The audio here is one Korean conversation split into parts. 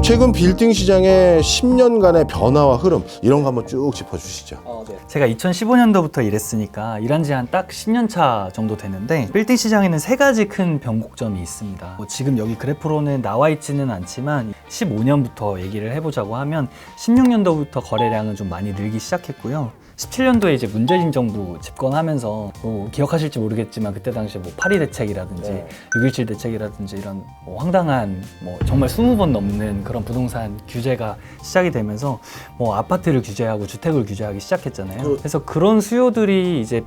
최근 빌딩 시장의 10년간의 변화와 흐름 이런 거 한번 쭉 짚어주시죠. 네. 제가 2015년도부터 일했으니까 일한 지 한 딱 10년 차 정도 되는데 빌딩 시장에는 세 가지 큰 변곡점이 있습니다. 지금 여기 그래프로는 나와 있지는 않지만 15년부터 얘기를 해보자고 하면 16년도부터 거래량은 좀 많이 늘기 시작했고요. 17년도에 이제 문재인 정부 집권하면서 기억하실지 모르겠지만 그때 당시에 뭐 파리 대책이라든지 6.17 대책이라든지 이런 황당한 정말 20번 넘는 그런 부동산 규제가 시작이 되면서 아파트를 규제하고 주택을 규제하기 시작했잖아요. 그래서 그런 수요들이 이제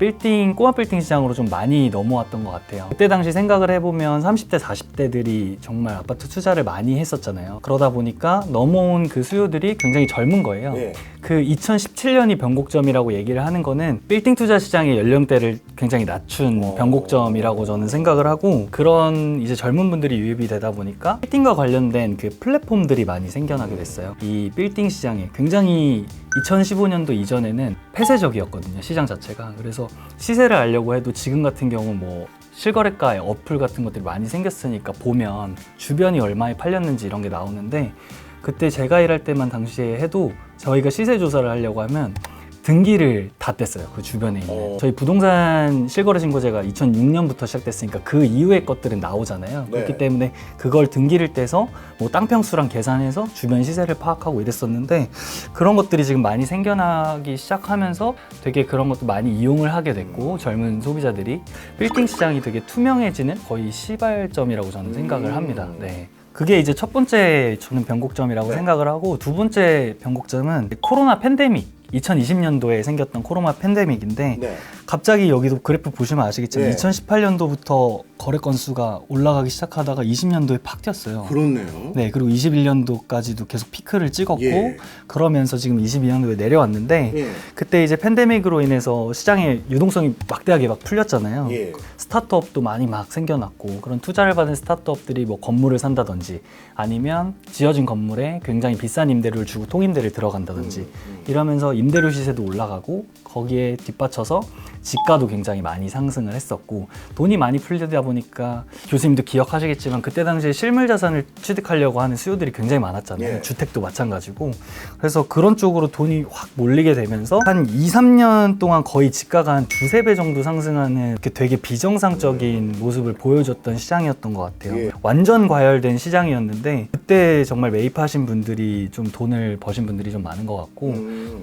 꼬마 빌딩 시장으로 좀 많이 넘어왔던 것 같아요. 그때 당시 생각을 해보면 30대, 40대들이 정말 아파트 투자를 많이 했었잖아요. 그러다 보니까 넘어온 그 수요들이 굉장히 젊은 거예요. 그 2017년이 변곡점이라고 얘기를 하는 거는 빌딩 투자 시장의 연령대를 굉장히 낮춘 변곡점이라고 저는 생각을 하고, 그런 이제 젊은 분들이 유입이 되다 보니까 빌딩과 관련된 그 플랫폼들이 많이 생겨나게 됐어요. 이 빌딩 시장에 굉장히 2015년도 이전에는 폐쇄적이었거든요, 시장 자체가. 그래서 시세를 알려고 해도 지금 같은 경우 실거래가의 어플 같은 것들이 많이 생겼으니까 보면 주변이 얼마에 팔렸는지 이런 게 나오는데, 그때 제가 일할 때만 당시에 해도 저희가 시세 조사를 하려고 하면 등기를 다 뗐어요, 그 주변에 있는. 저희 부동산 실거래 신고제가 2006년부터 시작됐으니까 그 이후의 것들은 나오잖아요. 그렇기 때문에 그걸 등기를 떼서 땅평수랑 계산해서 주변 시세를 파악하고 이랬었는데, 그런 것들이 지금 많이 생겨나기 시작하면서 되게 그런 것도 많이 이용을 하게 됐고, 젊은 소비자들이 빌딩 시장이 되게 투명해지는 거의 시발점이라고 저는 생각을 합니다. 네. 그게 이제 첫 번째 저는 변곡점이라고 생각을 하고, 두 번째 변곡점은 코로나 팬데믹, 2020년도에 생겼던 코로나 팬데믹인데 갑자기 여기도 그래프 보시면 아시겠지만 2018년도부터 거래 건수가 올라가기 시작하다가 20년도에 팍 뛰었어요. 그렇네요. 네, 그리고 21년도까지도 계속 피크를 찍었고 그러면서 지금 22년도에 내려왔는데 그때 이제 팬데믹으로 인해서 시장의 유동성이 막대하게 막 풀렸잖아요. 스타트업도 많이 막 생겨났고, 그런 투자를 받은 스타트업들이 건물을 산다든지 아니면 지어진 건물에 굉장히 비싼 임대료를 주고 통임대를 들어간다든지 이러면서 임대료 시세도 올라가고, 거기에 뒷받쳐서 집가도 굉장히 많이 상승을 했었고, 돈이 많이 풀리다 보니까 교수님도 기억하시겠지만 그때 당시에 실물 자산을 취득하려고 하는 수요들이 굉장히 많았잖아요. 주택도 마찬가지고. 그래서 그런 쪽으로 돈이 확 몰리게 되면서 한 2, 3년 동안 거의 집가가 한 두세 배 정도 상승하는 되게 비정상적인 모습을 보여줬던 시장이었던 것 같아요. 완전 과열된 시장이었는데 그때 정말 매입하신 분들이 좀 돈을 버신 분들이 좀 많은 것 같고,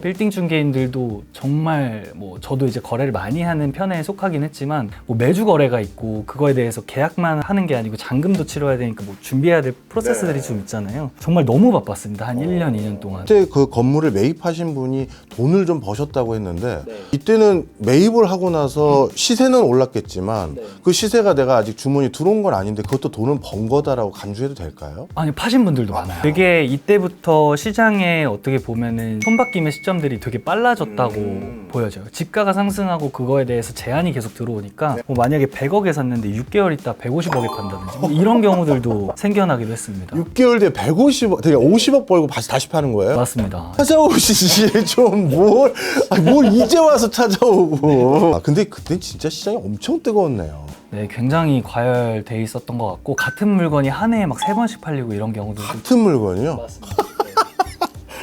빌딩 중개인들도 정말 저도 이제 거래를 많이 하는 편에 속하긴 했지만 매주 거래가 있고, 그거에 대해서 계약만 하는 게 아니고 잔금도 치러야 되니까 준비해야 될 프로세스들이 좀 있잖아요. 정말 너무 바빴습니다. 한 1년, 2년 동안. 그때 그 건물을 매입하신 분이 돈을 좀 버셨다고 했는데 이때는 매입을 하고 나서 시세는 올랐겠지만 그 시세가 내가 아직 주문이 들어온 건 아닌데 그것도 돈은 번 거다라고 간주해도 될까요? 아니, 파신 분들도 많아요. 되게 이때부터 시장에 어떻게 보면은 손바뀜의 시점들이 되게 빨라졌다고 보여져요. 집가가 상승하고 그거에 대해서 제한이 계속 들어오니까 만약에 100억에 샀는데 6개월 있다 150억에 판다든지 이런 경우들도 생겨나기도 했습니다. 6개월 뒤에 150억, 되게 50억 벌고 다시 파는 거예요? 맞습니다. 찾아오시지 좀 뭘 이제 와서 찾아오고. 근데 그때 진짜 시장이 엄청 뜨거웠네요. 네, 굉장히 과열돼 있었던 것 같고, 같은 물건이 한 해에 막 3번씩 팔리고 이런 경우도 같은 물건이요? 맞습니다.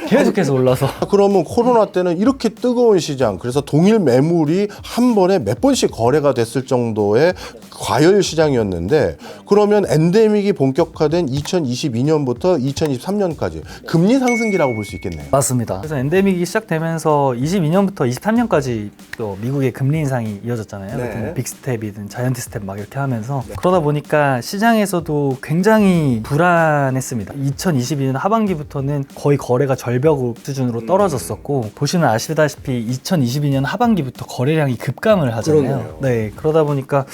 계속해서 올라서. 그러면 코로나 때는 이렇게 뜨거운 시장, 그래서 동일 매물이 한 번에 몇 번씩 거래가 됐을 정도의 과열 시장이었는데, 그러면 엔데믹이 본격화된 2022년부터 2023년까지 금리 상승기라고 볼 수 있겠네요. 맞습니다. 그래서 엔데믹이 시작되면서 22년부터 23년까지 또 미국의 금리 인상이 이어졌잖아요. 빅스텝이든 자이언트 스텝 막 이렇게 하면서 그러다 보니까 시장에서도 굉장히 불안했습니다. 2022년 하반기부터는 거의 거래가 절벽 수준으로 떨어졌었고, 보시면 아시다시피 2022년 하반기부터 거래량이 급감을 하잖아요. 네, 그러다 보니까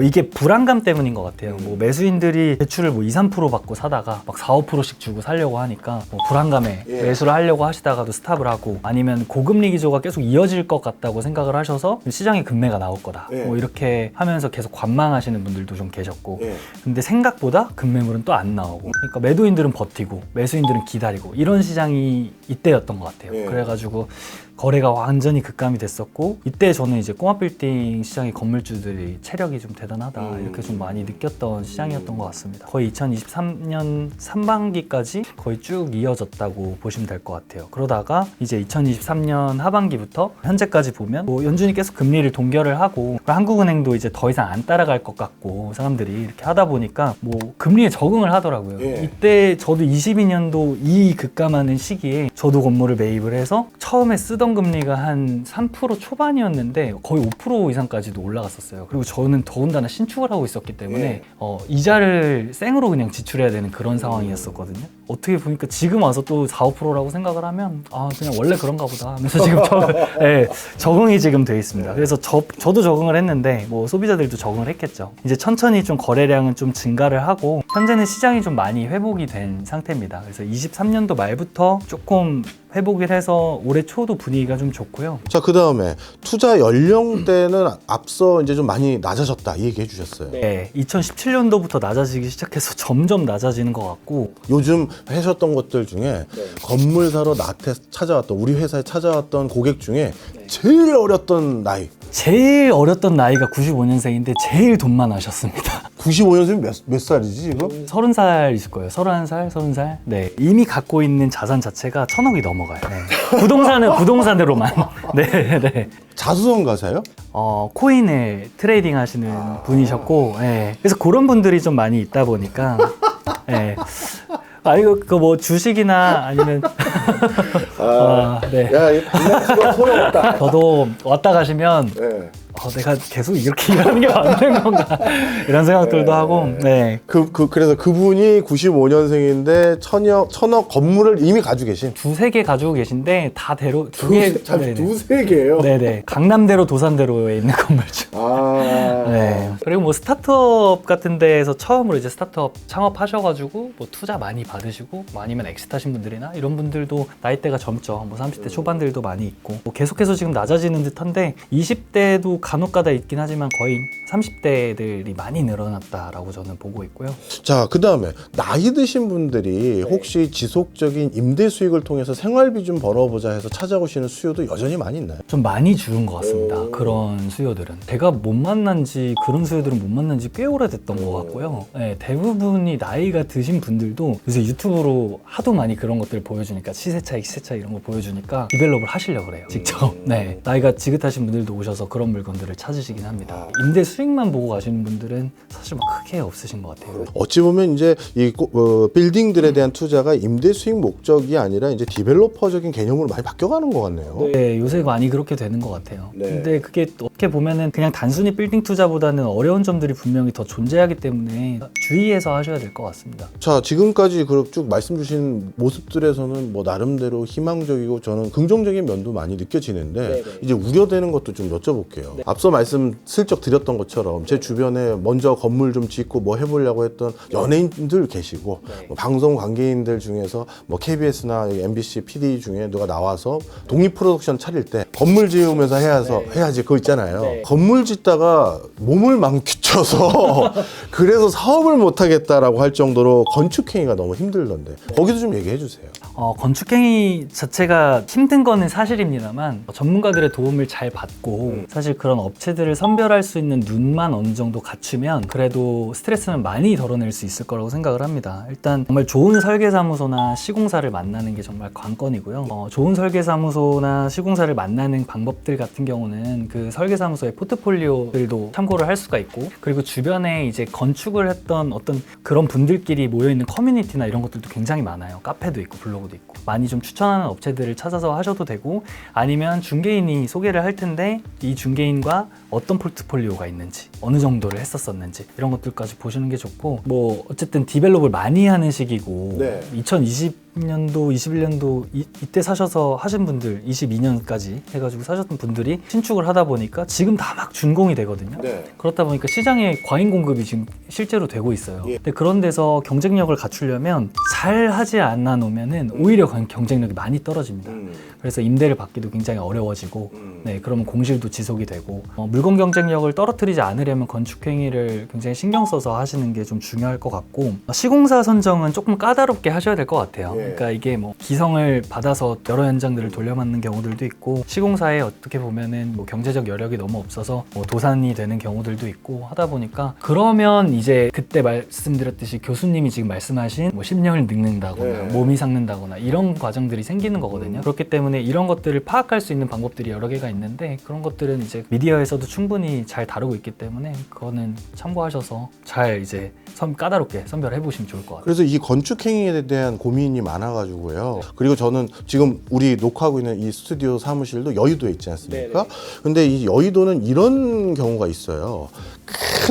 이게 불안감 때문인 것 같아요. 매수인들이 대출을 2, 3% 받고 사다가 막 4, 5%씩 주고 사려고 하니까 불안감에 매수를 하려고 하시다가도 스탑을 하고, 아니면 고금리 기조가 계속 이어질 것 같다고 생각을 하셔서 시장에 급매가 나올 거다 이렇게 하면서 계속 관망하시는 분들도 좀 계셨고, 근데 생각보다 급매물은 또 안 나오고, 그러니까 매도인들은 버티고 매수인들은 기다리고, 이런 시장이 이때였던 것 같아요. 그래가지고 거래가 완전히 급감이 됐었고, 이때 저는 이제 꼬마 빌딩 시장의 건물주들이 체력이 좀 대단하다 이렇게 좀 많이 느꼈던 시장이었던 것 같습니다. 거의 2023년 상반기까지 거의 쭉 이어졌다고 보시면 될 것 같아요. 그러다가 이제 2023년 하반기부터 현재까지 보면 뭐 연준이 계속 금리를 동결을 하고 한국은행도 이제 더 이상 안 따라갈 것 같고 사람들이 이렇게 하다 보니까 뭐 금리에 적응을 하더라고요. 예. 이때 저도 22년도 이 급감하는 시기에 저도 건물을 매입을 해서 처음에 쓰던 금리가 한 3% 초반이었는데 거의 5% 이상까지도 올라갔었어요. 그리고 저는 더군다나 신축을 하고 있었기 때문에 예. 이자를 생으로 그냥 지출해야 되는 그런 상황이었었거든요. 어떻게 보니까 지금 와서 또 4, 5%라고 생각을 하면 그냥 원래 그런가 보다 하면서 지금 적응이 지금 돼 있습니다. 그래서 저도 적응을 했는데 뭐 소비자들도 적응을 했겠죠. 이제 천천히 좀 거래량은 좀 증가를 하고 현재는 시장이 좀 많이 회복이 된 상태입니다. 그래서 23년도 말부터 조금 회복을 해서 올해 초도 분위기가 좀 좋고요. 자, 그 다음에 투자 연령대는 앞서 이제 좀 많이 낮아졌다 이 얘기 해주셨어요. 네, 2017년도부터 낮아지기 시작해서 점점 낮아지는 것 같고 요즘 하셨던 것들 중에 건물 사러 나한테 찾아왔던 우리 회사에 찾아왔던 고객 중에 제일 어렸던 나이 제일 어렸던 나이가 95년생인데 제일 돈만 하셨습니다. 95년생이 몇 살이지 지금? 30살 있을 거예요. 31살, 30살. 네. 이미 갖고 있는 자산 자체가 1,000억이 넘어가요. 네. 부동산으로만. 네, 네. 자수성가사요? 코인을 트레이딩 하시는 분이셨고, 네. 그래서 그런 분들이 좀 많이 있다 보니까, 네. 이거 뭐 주식이나 아니면 네. 야, 이 반납수가 소용없다. 저도 왔다 가시면 네. 내가 계속 이렇게 일하는 게 맞는 건가 이런 생각들도 하고 네. 그래서 그분이 95년생인데 천억 건물을 이미 가지고 계신 두세 개 가지고 계신데 다 대로 두세 개예요. 네네. 강남대로 도산대로에 있는 건물죠. 네. 그리고 뭐 스타트업 같은 데에서 처음으로 이제 스타트업 창업하셔가지고 뭐 투자 많이 받으시고 뭐 아니면 엑시트하신 분들이나 이런 분들도 나이대가 젊죠. 뭐 30대 초반들도 많이 있고 뭐 계속해서 지금 낮아지는 듯한데 20대도 간혹가다 있긴 하지만 거의 30대들이 많이 늘어났다라고 저는 보고 있고요. 자, 그 다음에 나이 드신 분들이 혹시 지속적인 임대 수익을 통해서 생활비 좀 벌어보자 해서 찾아오시는 수요도 여전히 많이 있나요? 좀 많이 줄은 것 같습니다. 그런 수요들은. 제가 못 만난 지 그런 수요들은 못 만난 지 꽤 오래됐던 것 같고요. 네, 대부분이 나이가 드신 분들도 요새 유튜브로 하도 많이 그런 것들을 보여주니까 시세 차익 이런 거 보여주니까 디벨롭을 하시려고 그래요. 직접. 네, 나이가 지긋하신 분들도 오셔서 그런 물건들을 찾으시긴 합니다. 임대 수익만 보고 가시는 분들은 사실 뭐 크게 없으신 것 같아요. 어찌 보면 이제 이 빌딩들에 대한 투자가 임대 수익 목적이 아니라 이제 디벨로퍼적인 개념으로 많이 바뀌어가는 것 같네요. 네, 요새 많이 그렇게 되는 것 같아요. 네. 근데 그게 어떻게 보면은 그냥 단순히 빌딩 투자보다는 어려운 점들이 분명히 더 존재하기 때문에 주의해서 하셔야 될 것 같습니다. 자, 지금까지 쭉 말씀 주신 모습들에서는 뭐 나름대로 희망적이고 저는 긍정적인 면도 많이 느껴지는데 이제 우려되는 것도 좀 여쭤볼게요. 앞서 말씀 슬쩍 드렸던 것처럼 제 주변에 먼저 건물 좀 짓고 뭐 해보려고 했던 연예인들 계시고 뭐 방송 관계인들 중에서 뭐 KBS나 MBC PD 중에 누가 나와서 독립 프로덕션 차릴 때 건물 지으면서 해야지 그거 있잖아요. 건물 짓다가 몸을 망치쳐서 그래서 사업을 못 하겠다라고 할 정도로 건축행위가 너무 힘들던데 거기도 좀 얘기해 주세요. 건축행위 자체가 힘든 거는 사실입니다만 전문가들의 도움을 잘 받고 사실 그런 업체들을 선별할 수 있는 눈만 어느 정도 갖추면 그래도 스트레스는 많이 덜어낼 수 있을 거라고 생각을 합니다. 일단 정말 좋은 설계사무소나 시공사를 만나는 게 정말 관건이고요. 좋은 설계사무소나 시공사를 만나는 방법들 같은 경우는 그 설계사무소의 포트폴리오들도 참고를 할 수가 있고 그리고 주변에 이제 건축을 했던 어떤 그런 분들끼리 모여있는 커뮤니티나 이런 것들도 굉장히 많아요. 카페도 있고 블로그도 있고 많이 좀 추천하는 업체들을 찾아서 하셔도 되고 아니면 중개인이 소개를 할 텐데 이 중개인과 어떤 포트폴리오가 있는지 어느 정도를 했었었는지 이런 것들까지 보시는 게 좋고 뭐 어쨌든 디벨롭을 많이 하는 시기고 2020년도, 21년도 이때 사셔서 하신 분들 22년까지 해가지고 사셨던 분들이 신축을 하다 보니까 지금 다 막 준공이 되거든요. 그렇다 보니까 시장에 과잉 공급이 지금 실제로 되고 있어요. 근데 그런 데서 경쟁력을 갖추려면 잘 하지 않아 놓으면은 오히려 경쟁력이 많이 떨어집니다. 그래서 임대를 받기도 굉장히 어려워지고 그러면 공실도 지속이 되고 물건 주거 경쟁력을 떨어뜨리지 않으려면 건축행위를 굉장히 신경 써서 하시는 게 좀 중요할 것 같고, 시공사 선정은 조금 까다롭게 하셔야 될 것 같아요. 그러니까 이게 뭐 기성을 받아서 여러 현장들을 돌려막는 경우들도 있고, 시공사에 어떻게 보면은 뭐 경제적 여력이 너무 없어서 뭐 도산이 되는 경우들도 있고 하다 보니까, 그러면 이제 그때 말씀드렸듯이 교수님이 지금 말씀하신 뭐 심령을 늙는다거나 몸이 삭는다거나 이런 과정들이 생기는 거거든요. 그렇기 때문에 이런 것들을 파악할 수 있는 방법들이 여러 개가 있는데, 그런 것들은 이제 미디어에서도 충분히 잘 다루고 있기 때문에 그거는 참고하셔서 잘 이제 까다롭게 선별해 보시면 좋을 것 같아요. 그래서 이 건축행위에 대한 고민이 많아가지고요. 그리고 저는 지금 우리 녹화하고 있는 이 스튜디오 사무실도 여의도에 있지 않습니까? 근데 이 여의도는 이런 경우가 있어요.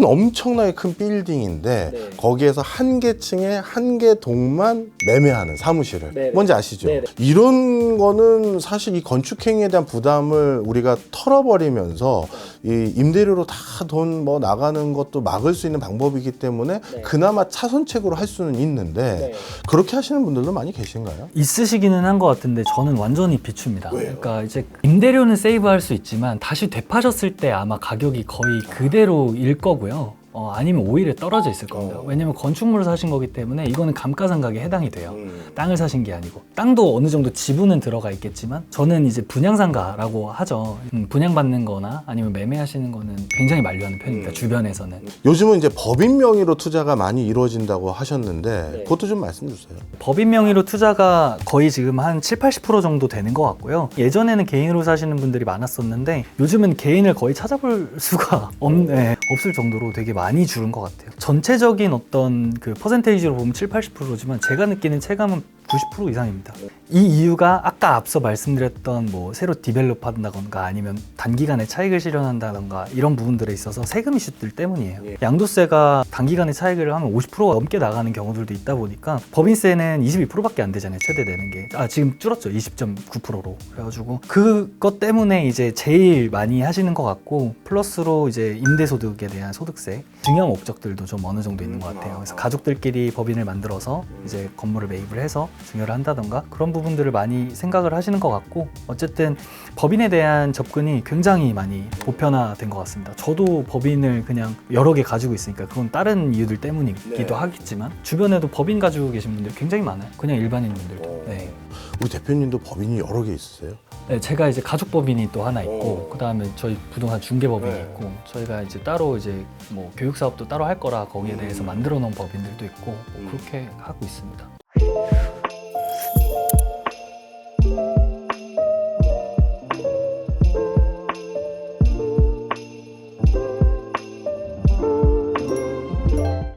엄청나게 큰 빌딩인데 거기에서 한 개층에 한 개 동만 매매하는 사무실을, 뭔지 아시죠? 이런 거는 사실 이 건축행위에 대한 부담을 우리가 털어버리면서 이 임대료로 다 돈 뭐 나가는 것도 막을 수 있는 방법이기 때문에 그나마 차선책으로 할 수는 있는데, 그렇게 하시는 분들도 많이 계신가요? 있으시기는 한 것 같은데 저는 완전히 비추입니다. 그러니까 이제 임대료는 세이브할 수 있지만 다시 되파셨을 때 아마 가격이 거의 그대로일 거고요. 아니면 오히려 떨어져 있을 겁니다. 왜냐면 건축물을 사신 거기 때문에 이거는 감가상각에 해당이 돼요. 땅을 사신 게 아니고. 땅도 어느 정도 지분은 들어가 있겠지만, 저는 이제 분양상가라고 하죠. 분양받는 거나 아니면 매매하시는 거는 굉장히 만류하는 편입니다. 주변에서는. 요즘은 이제 법인 명의로 투자가 많이 이루어진다고 하셨는데 그것도 좀 말씀 주세요. 법인 명의로 투자가 거의 지금 한 70-80% 정도 되는 것 같고요. 예전에는 개인으로 사시는 분들이 많았었는데 요즘은 개인을 거의 찾아볼 수가 없을 정도로 되게 많이 줄은 것 같아요. 전체적인 어떤 그 퍼센테이지로 보면 70-80%지만 제가 느끼는 체감은 90% 이상입니다. 이 이유가 아까 앞서 말씀드렸던 뭐 새로 디벨롭 한다던가 아니면 단기간에 차익을 실현한다던가 이런 부분들에 있어서 세금 이슈들 때문이에요. 양도세가 단기간에 차익을 하면 50% 넘게 나가는 경우들도 있다 보니까, 법인세는 22%밖에 안 되잖아요. 최대 내는 게. 지금 줄었죠. 20.9%로. 그래가지고 그것 때문에 이제 제일 많이 하시는 것 같고, 플러스로 이제 임대소득에 대한 소득세, 증여 목적들도 좀 어느 정도 있는 것 같아요. 그래서 가족들끼리 법인을 만들어서 이제 건물을 매입을 해서 증여를 한다던가 그런 부분들을 많이 생각을 하시는 것 같고, 어쨌든 법인에 대한 접근이 굉장히 많이 보편화된 것 같습니다. 저도 법인을 그냥 여러 개 가지고 있으니까 그건 다른 이유들 때문이기도 하겠지만, 주변에도 법인 가지고 계신 분들이 굉장히 많아요. 그냥 일반인 분들도. 우리 대표님도 법인이 여러 개 있으세요? 네, 제가 이제 가족법인이 또 하나 있고, 그 다음에 저희 부동산 중개법인이 있고, 저희가 이제 따로 이제 뭐 교육 사업도 따로 할 거라 거기에 대해서 만들어 놓은 법인들도 있고, 뭐 그렇게 하고 있습니다.